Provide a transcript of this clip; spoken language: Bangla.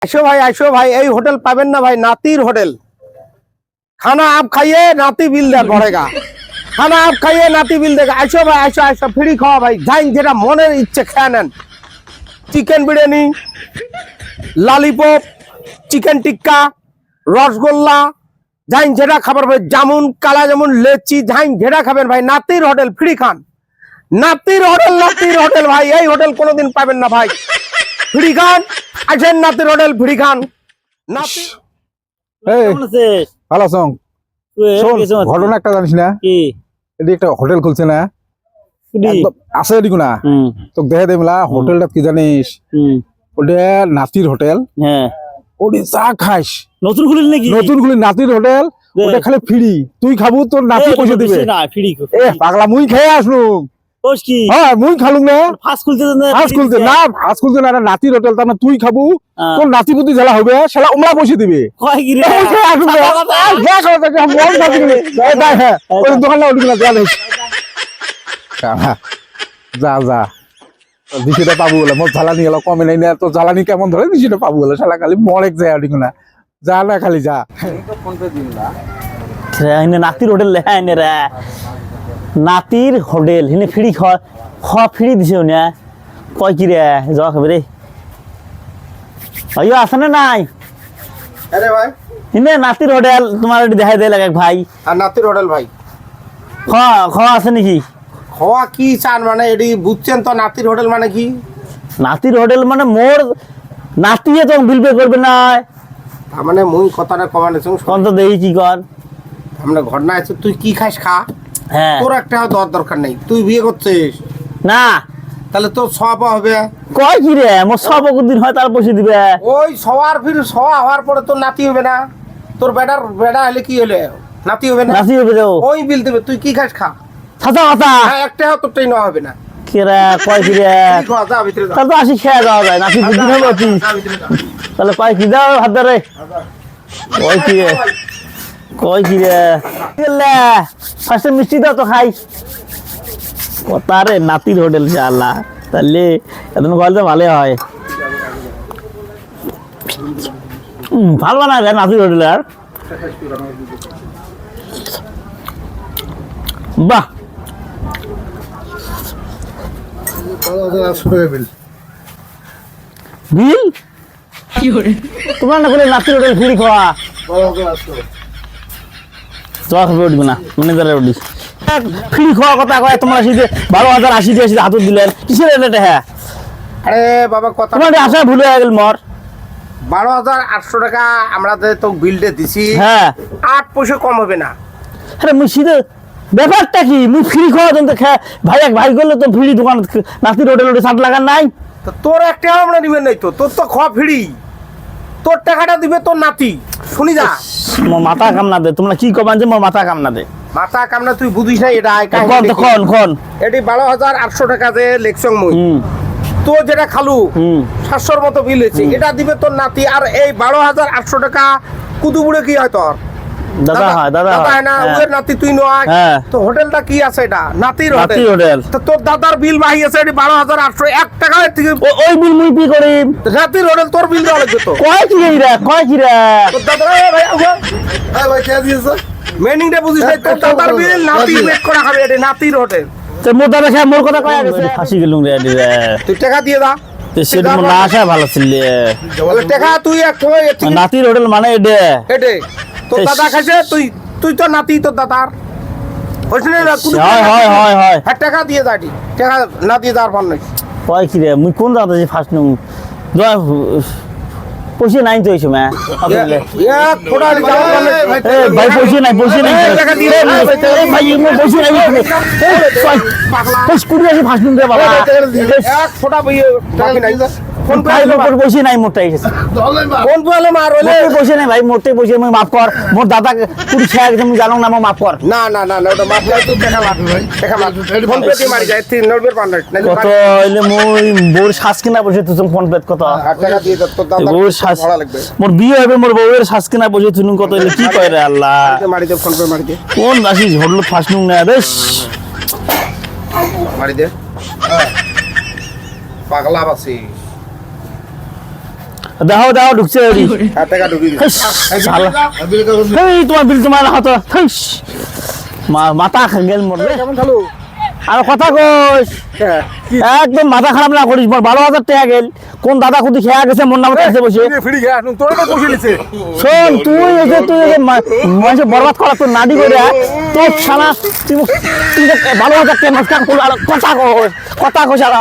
आइसो भाई यही होटल पाबेन ना भाई नातिर होटल। खाना आप खाइए नाती बिल दे पड़ेगा। खाना आप खाइए नाती बिल देगा। आइसो भाई आइसो आइसो फ्री खाओ भाई जाइन जेटा मने इच्छे खाया नेन। Chicken biryani lollipop chicken tikka rasgulla जाइन जेटा खाबर भाई जामुन काला जामुन लेची जाइन जेटा खाबेन भाई नातिर होटल फ्री खान। नातिर होटल भाई यही होटल कोनो दिन पाबेन ना भाई फ्री खान। আসেন নাতির হোটেল ফ্রি খান নাতি। কেমন আছিস? ভালো আছো? শোন ঘটনা একটা জানিস না? কি এটি একটা হোটেল খুলছে না? একদম আছে এদিকে না? তোকে দেখে দেবলা হোটেলটা কি জানিস? ওটা নাতির হোটেল। হ্যাঁ ওটি চা খাইস নতুন খুলিল নাকি? নতুন খুলি নাতির হোটেল। ওটা খালি ফ্রি তুই খাবো তোর নাতি পয়সা দিবে না ফ্রি এ পাগলা মুই খেয়ে আসলু ওস কি হ্যাঁ মুই খালুম না ফাস্ট খুলতে না ফাস্ট খুলতে না ফাস্ট খুলতে না নাতির হোটেল তা না তুই খাবো তোর নাতি পুতি ঝালা হবে শালা ওমলা পয়সা দিবে কয় কি রে ওই দোকানটা উঠে না যা যা দিশিটা পাবো বলে মোর জ্বালানি গেল কমে নাই না তো জ্বালানি কেমন ধরে দিশিটা পাবো বলে শালা খালি মরেক যায় উঠে না যা না খালি যা ফোন পে দিন না নাতির হোটেল লেখা এনে রে নাতির হোটেল হিনে ফ্রি খাওয়া ফ্রি দিছে না কয় কি রে যাওয়া খাবে রে আইও আছে না নাই? আরে ভাই হিনে নাতির হোটেল তোমার দেখাই দে লাগে ভাই আর নাতির হোটেল ভাই খাওয়া আছে নাকি? খাওয়া কি চান মানে এডি বুঝছেন তো নাতির হোটেল মানে কি? নাতির হোটেল মানে মোর নাতিয়ে তো বিল পে করবে না তার মানে মুই কথাটা কমানেছ কোন তো দেখি কি কর আমরা ঘটনা আছে তুই কি খাস খা হ্যাঁ তোর একটা দরকার নেই তুই বিয়ে করছিস না তাহলে তোর সব হবে কয় কি রে মোর সব দিন হয় তার পয়সা দিবে ওই সবার ফির সওয়া হওয়ার পরে তোর নাতি হবে না তোর বেটা হলে কি হলে নাতি হবে না নাতি হবে তো ওই বিল দেবে তুই কি খাস খা ছাতা কথা হ্যাঁ একটা তোরটাই নেওয়া হবে না কি রে কয় কি রে তুই খা, যা ভিতরে যা। তাহলে তো আসি খেয়ে যাওয়া যায় নাতি বুদ্ধি হবে তুই যা ভিতরে যা। তাহলে কয় কি দাও হাত ধরে কয় কি রে কয় কি রে ফার্স্টে মিষ্টি দাও তো খাই কথা রে নাতির হোটেল শালা তাহলে এখন বলতে ভালো হয় ভালো না রে নাতির হোটেল আর বাহ বিল তোমার না বলে নাতির হোটেল ফ্রি খাওয়া জবা খাবে উঠবে না ম্যানেজারে উঠি ফ্রি খাওয়া কথা কয় তোমরা শীতে 12,080 দিয়ে হাত দিলেন কিসের এটা হ্যাঁ আরে বাবা কথা তোমার আশা ভুল হয়ে গেল মোর 12,800 টাকা আমরা তো বিলটা দিছি হ্যাঁ 8 পয়সা কম হবে না। আরে মুই শীতে ব্যাপারটা কি মুই ফ্রি খাওয়া তো ভাই এক ভাই করলে তো ফ্রি দোকান নাতির হোটেলে সাত লাগান নাই তো তোর একটা আমরা নিবেন নাই তো তোর তো খাওয়া ফ্রি তোর টাকাটা দিবে তোর নাতি শুনি যা মোর মাথা কাম না দে তোমরা কি কবান যে মোর মাথা কাম না দে মাথা কামনা তুই বুঝিস না এটা কোন তো কোন এটি 12,800 টাকা যে লেখছং মই তো যেটা খালু 700-র মতো বিল হয়েছে এটা দিবে তোর নাতি আর এই 12,800 টাকা কুদুবুড়ে কি হয় তোর দাদা হয় না ওর নাতি তুই নয় তো হোটেলটা কি আছে এটা নাতির হোটেল তো তোর দাদার বিল বাহি আছে এটি 12,800 1 টাকা থেকে ওই বিল মুই পে করি নাতির হোটেল তোর বিল দেওয়া লাগবে তো কয় কি রে তোর দাদা ভাই ভাই কে দিয়েছে মেনিংটা বুঝিস না তোর দাদার বিল নাতি মেক করা খাবে এটি নাতির হোটেল তো মোর দাদা খায় মোর কথা কয় গেছে ফাঁসি গেলুম রে তুই টাকা দিয়ে দা তো সেটা মোর না আসা ভালো ছিল টাকা তুই নাতির হোটেল মানে এডে এডে তোর দাদা খাইছে তুই তো নাতি তোর দাদার বুঝলি না হয় হ্যাঁ টাকা দিয়ে দাঁড়ি টাকা না দিয়ে যাওয়ার পার নাই কয় কি রে মুই কোন দাদা যে ফার্স্ট নুম পয়সা নাই তো এই সময় ভাই পয়সা নাই ভাই পয়সা নাই কুড়ি আছে ফার্স্ট নুম রে বাবা ফোটা টাকা নাই ফোন পয়সা নাই মোটাই কোন বলে মার হইলে পয়সা নাই ভাই মোটে পয়সা মুই মাফ কর মোর দাদা কুড়ি খেয়ে গেছে মুই জানো না মো মাফ কর না ওটা মাফ নাই তুই টাকা মার ভাই টাকা মার ফোন পে দিয়ে মারি যায় 390 পাউন্ড কত হইলে মই বোর শ্বাস কিনা বসে তুই ফোন পে কত টাকা দিয়ে তোর দাদা বোর শ্বাস মোর বিয়ে হবে মোর বউয়ের শ্বাস কিনা বসে তুই কত হইলে কি কয় রে আল্লাহ মারি দে ফোন পে মারি দে কোন দাসি ঝড়লো ফার্স্ট নুম না বেশ মারি দে পাগলা বাসি দেখো দেখো ঢুকছে ওরি টাকা ঢুকি হেস, শালা। এই তোমার বিল তোমার হাত হেস। মাথা গেল মরবে কেমন খালো আর কথা কইস কি একদম মাথা খারাপ না করিস মোর 12,000 টাকা গেল কোন দাদা খুদি খেয়া গেছে মন নামে কাছে বসে ফ্রি গা তোর তো বসে নিছে শোন তুই মানুষের বরবাদ করা তোর নাডি করে তোর শালা তুই 12,000 টাকা নষ্ট করলো আর কথা কইস আর